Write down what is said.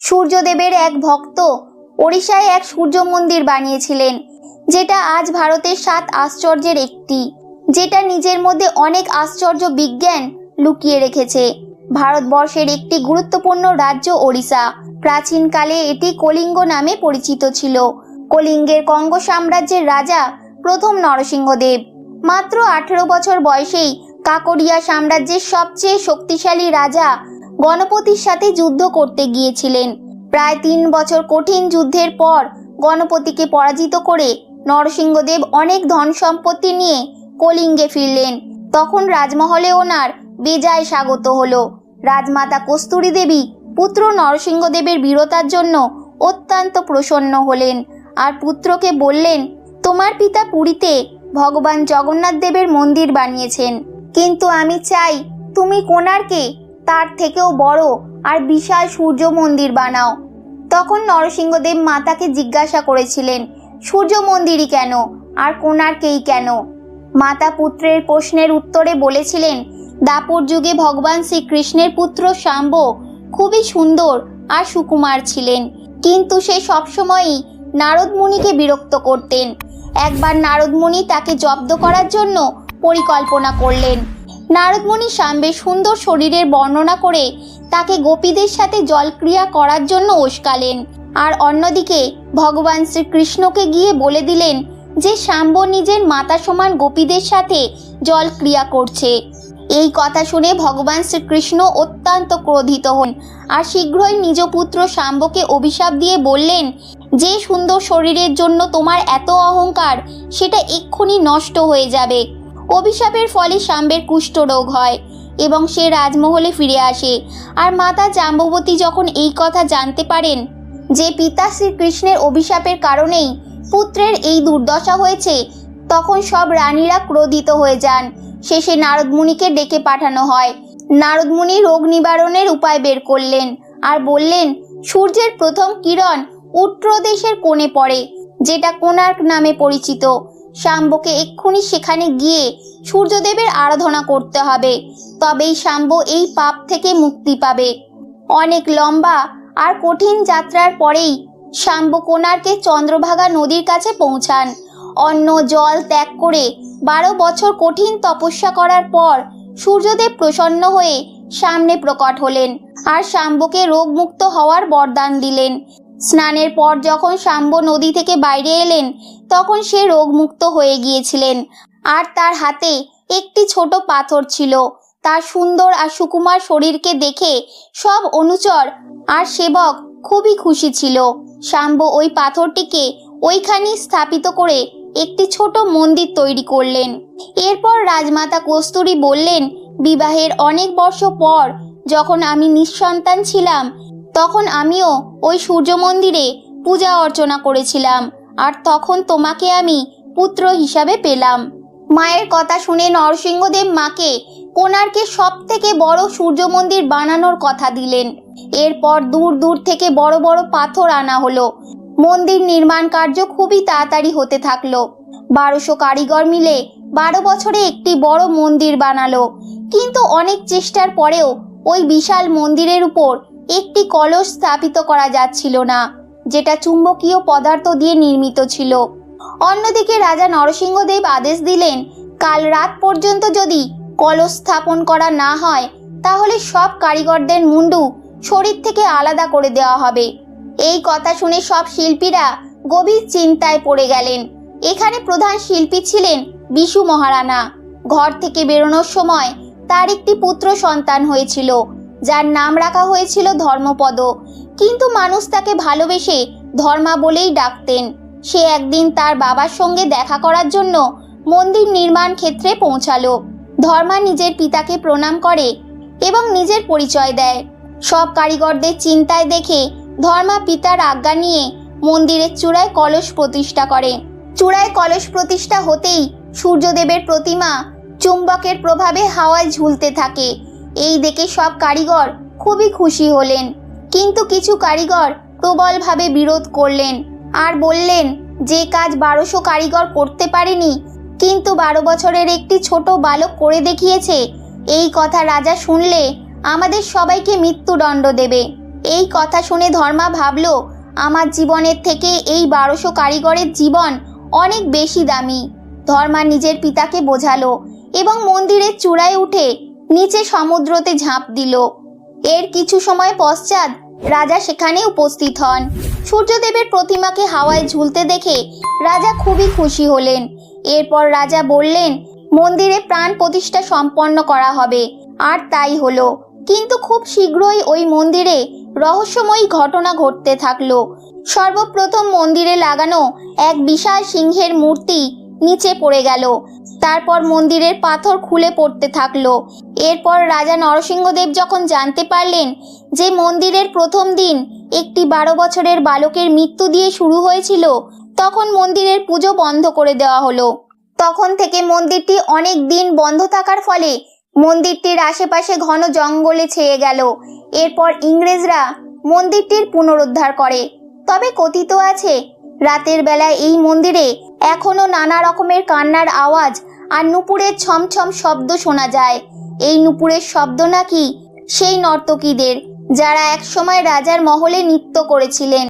সূর্যদেবের এক ভক্ত ওড়িশায় এক সূর্য মন্দির বানিয়েছিলেন, যেটা আজ ভারতের 7 আশ্চর্যের একটি, যেটা নিজের মধ্যে অনেক আশ্চর্য বিজ্ঞান লুকিয়ে রেখেছে। ভারতবর্ষের একটি গুরুত্বপূর্ণ রাজ্য ওড়িশা। প্রাচীনকালে এটি কলিঙ্গ নামে পরিচিত ছিল। কলিঙ্গের কঙ্গ সাম্রাজ্যের রাজা প্রথম নরসিংহদেব মাত্র 18 বছর বয়সেই কাকড়িয়া সাম্রাজ্যের সবচেয়ে শক্তিশালী রাজা গণপতির সাথে যুদ্ধ করতে গিয়েছিলেন। প্রায় 3 বছর কঠিন যুদ্ধের পর গণপতিকে পরাজিত করে নরসিংহদেব অনেক ধন সম্পত্তি নিয়ে কলিঙ্গে ফিরলেন। তখন রাজমহলে ওনার বেজায় স্বাগত হলো। রাজমাতা কস্তুরী দেবী পুত্র নরসিংহদেবের বীরতার জন্য অত্যন্ত প্রসন্ন হলেন আর পুত্রকে বললেন, তোমার পিতা পুরীতে ভগবান জগন্নাথ দেবের মন্দির বানিয়েছেন, কিন্তু আমি চাই তুমি কোণার্কে তার থেকেও বড় আর বিশাল সূর্য মন্দির বানাও। তখন নরসিংহদেব মাতাকে জিজ্ঞাসা করেছিলেন, সূর্য মন্দিরই কেন আর কোণার্কেই কেন? মাতা পুত্রের প্রশ্নের উত্তরে বলেছিলেন, দাপর যুগে ভগবান শ্রীকৃষ্ণের পুত্র শাম্ব খুবই সুন্দর আর সুকুমার ছিলেন, কিন্তু সে সবসময়ই নারদ মুনিকে বিরক্ত করতেন। একবার নারদ মুনি তাকে জব্দ করার জন্য পরিকল্পনা করলেন। নারদ মুনি শাম্বের সুন্দর শরীরের বর্ণনা করে তাকে গোপীদের সাথে জলক্রিয়া করার জন্য উস্কালেন, আর অন্যদিকে ভগবান শ্রীকৃষ্ণকে গিয়ে বলে দিলেন যে শাম্ব নিজের মাতা সমান গোপীদের সাথে জলক্রিয়া করছে। এই কথা শুনে ভগবান শ্রীকৃষ্ণ অত্যন্ত ক্রোধিত হন আর শীঘ্রই নিজ পুত্র শাম্বকে অভিশাপ দিয়ে বললেন, যে সুন্দর শরীরের জন্য তোমার এত অহংকার সেটা এক্ষুনি নষ্ট হয়ে যাবে। অভিশাপের ফলে শাম্বের কুষ্ঠরোগ হয় এবং সে রাজমহলে ফিরে আসে। আর মাতা জাম্ববতী যখন এই কথা জানতে পারেন যে পিতা শ্রীকৃষ্ণের অভিশাপের কারণেই পুত্রের এই দুর্দশা হয়েছে, তখন সব রানীরা ক্রোধিত হয়ে যান। শেষে নারদ মুনিকে ডেকে পাঠানো হয়। নারদ মুনি রোগ নিবারণের উপায় বের করলেন আর বললেন, সূর্যের প্রথম কিরণ উত্তর দেশের কোণে পড়ে, যেটা কোণার্ক নামে পরিচিত। শাম্বকে এক্ষুনি সেখানে গিয়ে সূর্যদেবের আরাধনা করতে হবে, তবেই শাম্ব এই পাপ থেকে মুক্তি পাবে। অনেক লম্বা আর কঠিন যাত্রার পরেই শাম্ব কোণার্কে চন্দ্রভাগা নদীর কাছে পৌঁছান। অন্ন জল ত্যাগ করে 12 বছর কঠিন তপস্যা করার পর সূর্যদেব প্রসন্ন হয়ে সামনে প্রকট হলেন আর শাম্বকে রোগমুক্ত হওয়ার বরদান দিলেন। স্নানের পর যখন শাম্ব নদী থেকে বাইরে এলেন, তখন সে রোগমুক্ত হয়ে গিয়েছিলেন আর তার হাতে একটি ছোট পাথর ছিল। তার সুন্দর আর সুকুমার শরীরকে দেখে সব অনুচর আর সেবক খুবই খুশি ছিল। শাম্ব ওই পাথরটিকে ওইখানেই স্থাপিত করে একটি ছোট মন্দির তৈরি করলেন। এরপর রাজমাতা কস্তুরী বললেন, বিবাহের অনেক বর্ষ পর যখন আমি নিঃসন্তান ছিলাম, তখন আমিও ওই সূর্য মন্দিরে পূজা অর্চনা করেছিলাম, আর তখন তোমাকে আমি পুত্র হিসাবে পেলাম। মায়ের কথা শুনে নরসিংহদেব মাকে কোণার্কে সব থেকে বড় সূর্য মন্দির বানানোর কথা দিলেন। এরপর দূর দূর থেকে বড় বড় পাথর আনা হলো। মন্দির নির্মাণ কার্য খুবই তাড়াতাড়ি হতে থাকলো। 1200 কারিগর মিলে 12 বছরে একটি বড় মন্দির বানালো। কিন্তু অনেক চেষ্টার পরেও ওই বিশাল মন্দিরের উপর একটি কলস স্থাপিত করা যাচ্ছিল না, যেটা চুম্বকীয় পদার্থ দিয়ে নির্মিত ছিল। অন্যদিকে রাজা নরসিংহদেব আদেশ দিলেন, কাল রাত পর্যন্ত যদি কলস স্থাপন করা না হয়, তাহলে সব কারিগরদের মুন্ডু শরীর থেকে আলাদা করে দেওয়া হবে। এই কথা শুনে সব শিল্পীরা গভীর চিন্তায় পড়ে গেলেন। এখানে প্রধান শিল্পী ছিলেন বিশু মহারানা। ঘর থেকে বেরোনোর সময় তার একটি পুত্র সন্তান হয়েছিল, যার নাম রাখা হয়েছিল ধর্মপদ, কিন্তু মানুষ তাকে ভালোবেসে ধর্মা বলেই ডাকতেন। সে একদিন তার বাবার সঙ্গে দেখা করার জন্য মন্দির নির্মাণ ক্ষেত্রে পৌঁছালো। ধর্মা নিজের পিতাকে প্রণাম করে এবং নিজের পরিচয় দেয়। সব কারিগরদের চিন্তায় দেখে ধর্মা পিতার আজ্ঞা নিয়ে মন্দিরের চূড়ায় কলস প্রতিষ্ঠা করে। চূড়ায় কলস প্রতিষ্ঠা হতেই সূর্যদেবের প্রতিমা চুম্বকের প্রভাবে হাওয়ায় ঝুলতে থাকে। এই দেখে সব কারিগর খুবই খুশি হলেন, কিন্তু কিছু কারিগর প্রবলভাবে বিরোধ করলেন আর বললেন, যে কাজ 1200 কারিগর করতে পারেনি, কিন্তু 12 বছরের একটি ছোট বালক করে দেখিয়েছে, এই কথা রাজা শুনলে আমাদের সবাইকে মৃত্যুদণ্ড দেবে। এই কথা শুনে ধর্মা ভাবলো, আমার জীবনের থেকে এই 1200 কারিগরের জীবন অনেক বেশি দামি। ধর্মা নিজের পিতাকে বোঝালো এবং মন্দিরের চূড়ায় উঠে নিচে সমুদ্রতে ঝাঁপ দিল। এর কিছু সময় পশ্চাৎ রাজা সেখানে উপস্থিত হন। সূর্যদেবের প্রতিমাকে হাওয়ায় ঝুলতে দেখে রাজা খুবই খুশি হলেন। এরপর রাজা বললেন, মন্দিরে প্রাণ প্রতিষ্ঠা সম্পন্ন করা হবে। আর তাই হলো। কিন্তু খুব শীঘ্রই ওই মন্দিরে রহস্যময়ী ঘটনা ঘটতে থাকলো। সর্বপ্রথম মন্দিরে লাগানো এক বিশাল সিংহের মূর্তি নিচে পড়ে গেল। তারপর মন্দিরের পাথর খুলে পড়তে থাকলো। এরপর রাজা নরসিংহদেব যখন জানতে পারলেন যে মন্দিরের প্রথম দিন একটি 12 বছরের বালকের মৃত্যু দিয়ে শুরু হয়েছিল, তখন মন্দিরের পুজো বন্ধ করে দেওয়া হলো। তখন থেকে মন্দিরটি অনেক দিন বন্ধ থাকার ফলে মন্দিরটির আশেপাশে ঘন জঙ্গলে ছেয়ে গেল। এরপর ইংরেজরা মন্দিরটির পুনরুদ্ধার করে। তবে কথিত আছে, রাতের বেলায় এই মন্দিরে এখনো নানা রকমের কান্নার আওয়াজ আর নুপুরের ছমছম শব্দ শোনা যায়। এই নুপুরের শব্দ নাকি সেই নর্তকীদের, যারা একসময় রাজার মহলে নৃত্য করেছিলেন।